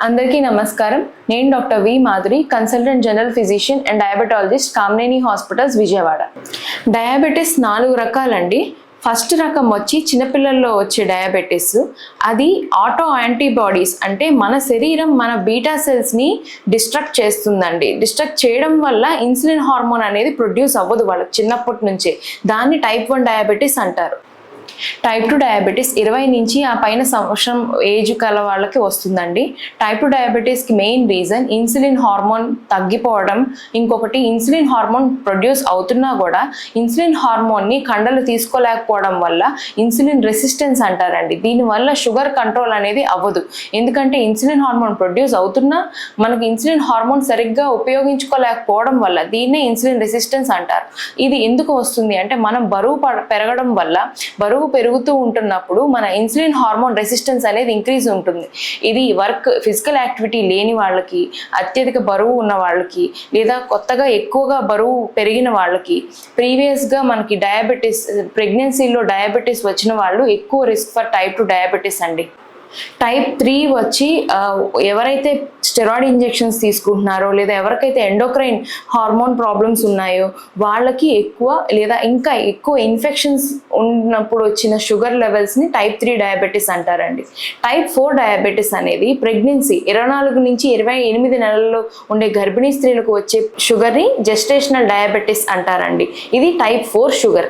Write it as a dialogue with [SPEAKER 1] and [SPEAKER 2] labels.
[SPEAKER 1] అందరికీ నమస్కారం. నేను doctor V Madhuri, consultant general physician and diabetologist, Kamineni hospitals, Vijayawada. Diabetes 4 రకాలండి. ఫస్ట్ రకం వచ్చి చిన్నపిల్లల్లో వచ్చే డయాబెటీస్. అది ఆటో యాంటీబాడీస్, అంటే మన శరీరం మన బీటా సెల్స్ని డిస్ట్రక్ట్ చేస్తుందండి. డిస్ట్రక్ట్ చేయడం వల్ల ఇన్సులిన్ హార్మోన్ అనేది ప్రొడ్యూస్ అవ్వదు వాళ్ళకి చిన్నప్పటి నుంచే. దాన్ని టైప్ 1 డయాబెటీస్ అంటారు. టైప్ 2 డయాబెటీస్ 20 నుంచి ఆ పైన సంవత్సరం ఏజ్ కల వాళ్ళకి వస్తుందండి. టైప్ 2 డయాబెటీస్కి మెయిన్ రీజన్ ఇన్సులిన్ హార్మోన్ తగ్గిపోవడం. ఇంకొకటి, ఇన్సులిన్ హార్మోన్ ప్రొడ్యూస్ అవుతున్నా కూడా ఇన్సులిన్ హార్మోన్ని కండలు తీసుకోలేకపోవడం వల్ల ఇన్సులిన్ రెసిస్టెన్స్ అంటారండి. దీనివల్ల షుగర్ కంట్రోల్ అనేది అవ్వదు. ఎందుకంటే ఇన్సులిన్ హార్మోన్ ప్రొడ్యూస్ అవుతున్నా మనకి ఇన్సులిన్ హార్మోన్ సరిగ్గా ఉపయోగించుకోలేకపోవడం వల్ల దీన్నే ఇన్సులిన్ రెసిస్టెన్స్ అంటారు. ఇది ఎందుకు వస్తుంది అంటే, మనం బరువు పెరగడం వల్ల బరువు పెరుగుతూ ఉంటున్నప్పుడు మన ఇన్సులిన్ హార్మోన్ రెసిస్టెన్స్ అనేది ఇంక్రీజ్ ఉంటుంది. ఇది ఫిజికల్ యాక్టివిటీ లేని వాళ్ళకి, అత్యధిక బరువు ఉన్న వాళ్ళకి, లేదా కొత్తగా ఎక్కువగా బరువు పెరిగిన వాళ్ళకి, ప్రీవియస్గా మనకి ప్రెగ్నెన్సీలో డయాబెటీస్ వచ్చిన వాళ్ళు ఎక్కువ రిస్క్ ఫర్ టైప్ 2 డయాబెటీస్ అండి. టైప్ 3 వచ్చి ఎవరైతే స్టెరాయిడ్ ఇంజెక్షన్స్ తీసుకుంటున్నారో, లేదా ఎవరికైతే ఎండోక్రైన్ హార్మోన్ ప్రాబ్లమ్స్ ఉన్నాయో వాళ్ళకి ఎక్కువ, లేదా ఇంకా ఎక్కువ ఇన్ఫెక్షన్స్ ఉన్నప్పుడు వచ్చిన షుగర్ లెవెల్స్ని టైప్ 3 డయాబెటీస్ అంటారండి. టైప్ 4 డయాబెటీస్ అనేది ప్రెగ్నెన్సీ 24 నుంచి 28 నెలల్లో ఉండే గర్భిణీ స్త్రీలకు వచ్చే షుగర్ని జెస్టేషనల్ డయాబెటీస్ అంటారండి. ఇది టైప్ 4 షుగర్.